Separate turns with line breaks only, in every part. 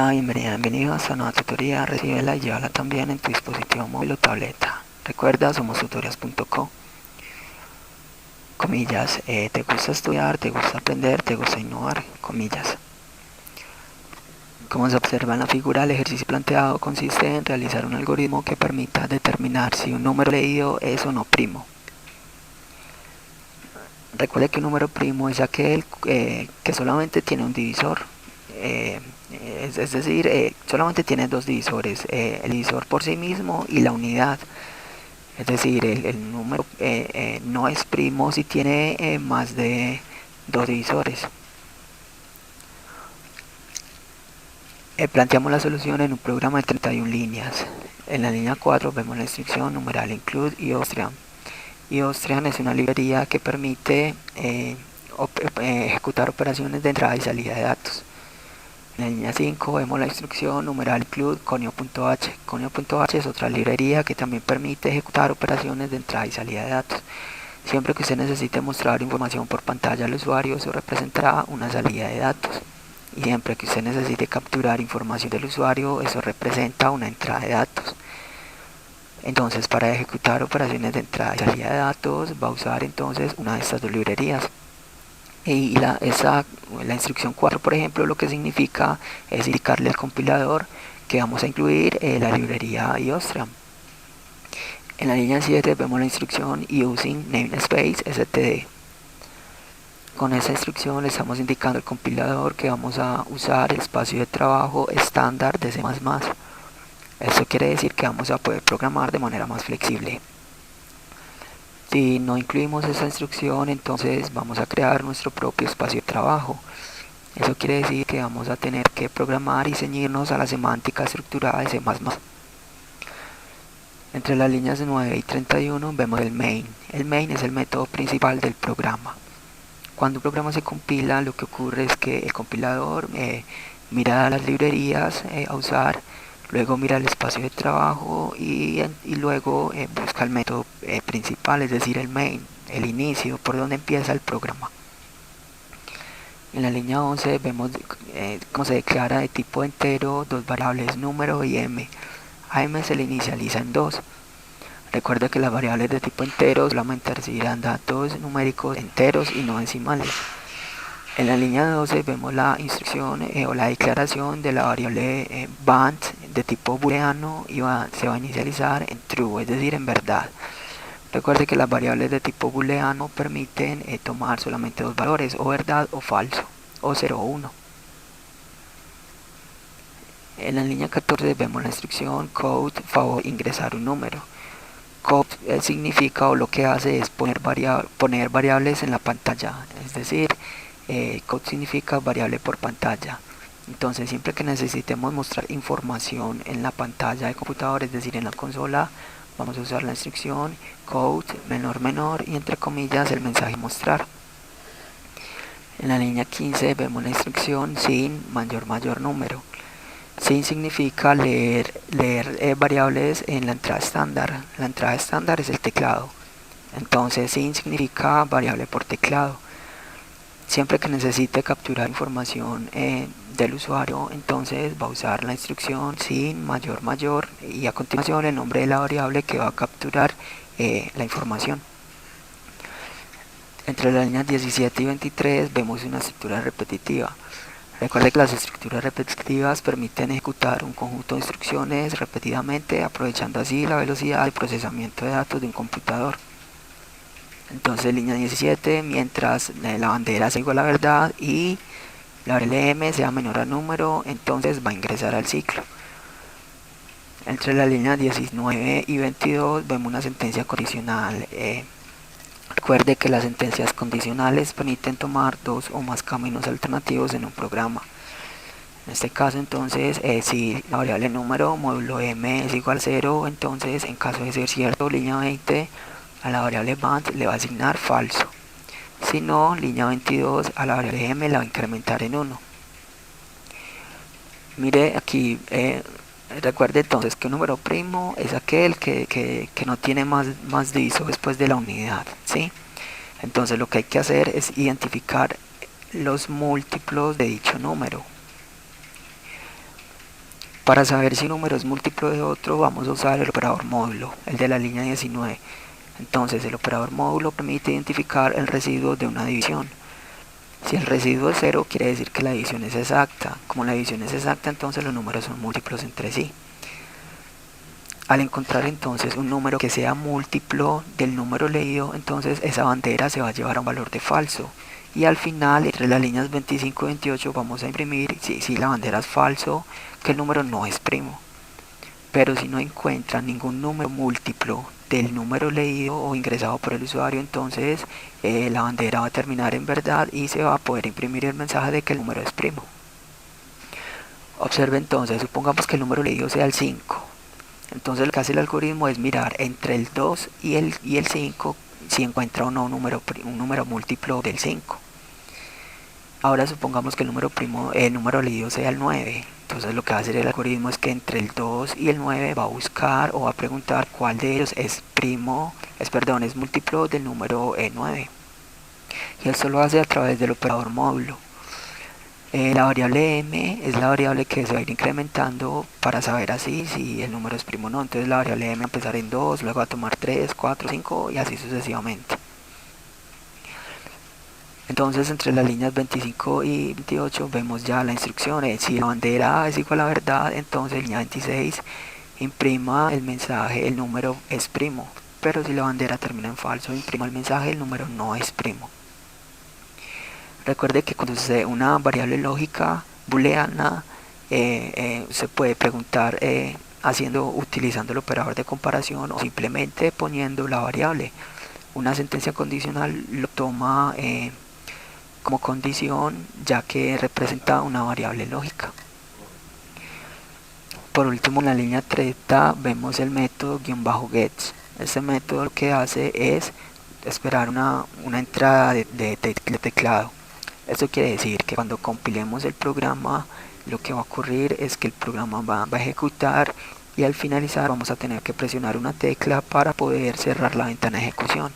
Hola, bienvenido a esta nueva tutoría. Recíbela y llévala también en tu dispositivo móvil o tableta. Recuerda, somos tutorias.co. Comillas, te gusta estudiar, te gusta aprender, te gusta innovar. Comillas. Como se observa en la figura, el ejercicio planteado consiste en realizar un algoritmo que permita determinar si un número leído es o no primo. Recuerde que un número primo es aquel que solamente tiene un divisor. Es decir, solamente tiene dos divisores, el divisor por sí mismo y la unidad. Es decir, el número no es primo si tiene más de dos divisores. Planteamos la solución en un programa de 31 líneas. En la línea 4 vemos la instrucción numeral include iAustrian. iAustrian es una librería que permite ejecutar operaciones de entrada y salida de datos. En la línea 5 vemos la instrucción numeral include conio.h. Conio.h es otra librería que también permite ejecutar operaciones de entrada y salida de datos. Siempre que usted necesite mostrar información por pantalla al usuario, eso representará una salida de datos. Y siempre que usted necesite capturar información del usuario, eso representa una entrada de datos. Entonces, para ejecutar operaciones de entrada y salida de datos, va a usar entonces una de estas dos librerías. Y la instrucción 4, por ejemplo, lo que significa es indicarle al compilador que vamos a incluir la librería iAustrian. En la línea 7 vemos la instrucción using namespace std. Con esta instrucción le estamos indicando al compilador que vamos a usar el espacio de trabajo estándar de C++. Esto quiere decir que vamos a poder programar de manera más flexible. Si no incluimos esta instrucción, entonces vamos a crear nuestro propio espacio de trabajo. Eso quiere decir que vamos a tener que programar y ceñirnos a la semántica estructurada de C++. Entre las líneas 9 y 31 vemos el main. El main es el método principal del programa. Cuando un programa se compila, lo que ocurre es que el compilador mira las librerías a usar, luego mira el espacio de trabajo y luego busca el método principal, es decir, el main, el inicio, por donde empieza el programa. En la línea 11 vemos cómo se declara de tipo entero dos variables número y m. A m se le inicializa en 2. Recuerda que las variables de tipo entero solamente recibirán datos numéricos enteros y no decimales. En la línea 12 vemos la instrucción o la declaración de la variable band de tipo booleano y se va a inicializar en true, es decir, en verdad. Recuerde que las variables de tipo booleano permiten tomar solamente dos valores, o verdad o falso, o 0 o 1. En la línea 14 vemos la instrucción code favor ingresar un número. Code significa o lo que hace es poner variables en la pantalla, es decir, code significa variable por pantalla. Entonces siempre que necesitemos mostrar información en la pantalla del computador, es decir, en la consola, vamos a usar la instrucción code menor y entre comillas el mensaje mostrar. En la línea 15 vemos la instrucción sin mayor número. Sin significa leer variables en la entrada estándar. La entrada estándar es el teclado. Entonces sin significa variable por teclado. Siempre que necesite capturar información del usuario, entonces va a usar la instrucción sin mayor y a continuación el nombre de la variable que va a capturar la información. Entre las líneas 17 y 23 vemos una estructura repetitiva. Recuerde que las estructuras repetitivas permiten ejecutar un conjunto de instrucciones repetidamente, aprovechando así la velocidad de procesamiento de datos de un computador. Entonces, línea 17, mientras la bandera sea igual a la verdad y la variable m sea menor al número, entonces va a ingresar al ciclo. Entre las líneas 19 y 22 vemos una sentencia condicional. Recuerde que las sentencias condicionales permiten tomar dos o más caminos alternativos en un programa. En este caso entonces, si la variable número módulo m es igual a 0, entonces en caso de ser cierto, línea 20 a la variable band le va a asignar falso. Si no, línea 22 a la variable m la va a incrementar en 1. Mire aquí, recuerde entonces que un número primo es aquel que no tiene más divisor después de la unidad, ¿sí? Entonces lo que hay que hacer es identificar los múltiplos de dicho número. Para saber si un número es múltiplo de otro, vamos a usar el operador módulo, el de la línea 19. Entonces el operador módulo permite identificar el residuo de una división. Si el residuo es 0, quiere decir que la división es exacta. Como la división es exacta, entonces los números son múltiplos entre sí. Al encontrar entonces un número que sea múltiplo del número leído, entonces esa bandera se va a llevar a un valor de falso. Y al final, entre las líneas 25 y 28, vamos a imprimir, si la bandera es falso, que el número no es primo. Pero si no encuentran ningún número múltiplo del número leído o ingresado por el usuario, entonces la bandera va a terminar en verdad y se va a poder imprimir el mensaje de que el número es primo. Observe entonces, supongamos que el número leído sea el 5. Entonces lo que hace el algoritmo es mirar entre el 2 y el 5 si encuentra o no un número múltiplo del 5. Ahora supongamos que el número leído sea el 9. Entonces lo que va a hacer el algoritmo es que entre el 2 y el 9 va a buscar o va a preguntar cuál de ellos es múltiplo del número 9. Y esto lo hace a través del operador módulo. La variable m es la variable que se va a ir incrementando para saber así si el número es primo o no. Entonces la variable m va a empezar en 2, luego va a tomar 3, 4, 5 y así sucesivamente. Entonces entre las líneas 25 y 28 vemos ya la instrucción. Si la bandera es igual a verdad, entonces línea 26 imprima el mensaje, el número es primo. Pero si la bandera termina en falso, imprima el mensaje, el número no es primo. Recuerde que cuando se una variable lógica booleana, se puede preguntar utilizando el operador de comparación o simplemente poniendo la variable. Una sentencia condicional lo toma como condición, ya que representa una variable lógica. Por último, en la línea 30 vemos el método "gets". Este método lo que hace es esperar una entrada de teclado. Esto quiere decir que cuando compilemos el programa, lo que va a ocurrir es que el programa va a ejecutar y al finalizar vamos a tener que presionar una tecla para poder cerrar la ventana de ejecución.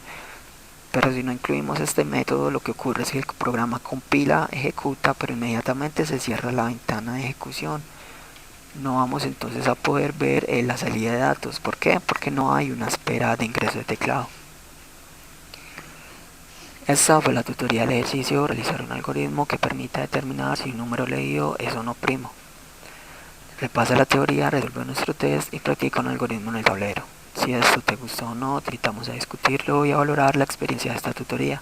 Pero si no incluimos este método, lo que ocurre es que el programa compila, ejecuta, pero inmediatamente se cierra la ventana de ejecución. No vamos entonces a poder ver la salida de datos. ¿Por qué? Porque no hay una espera de ingreso de teclado. Esta fue la tutoría del ejercicio: realizar un algoritmo que permita determinar si un número leído es o no primo. Repasa la teoría, resuelve nuestro test y practica un algoritmo en el tablero. Si esto te gustó o no, te invitamos a discutirlo y a valorar la experiencia de esta tutoría.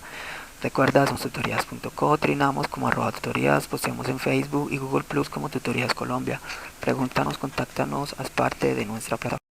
Recuerda, somos tutorías.co, trinamos como @tutorías, posteamos en Facebook y Google Plus como Tutorías Colombia. Pregúntanos, contáctanos, haz parte de nuestra plataforma.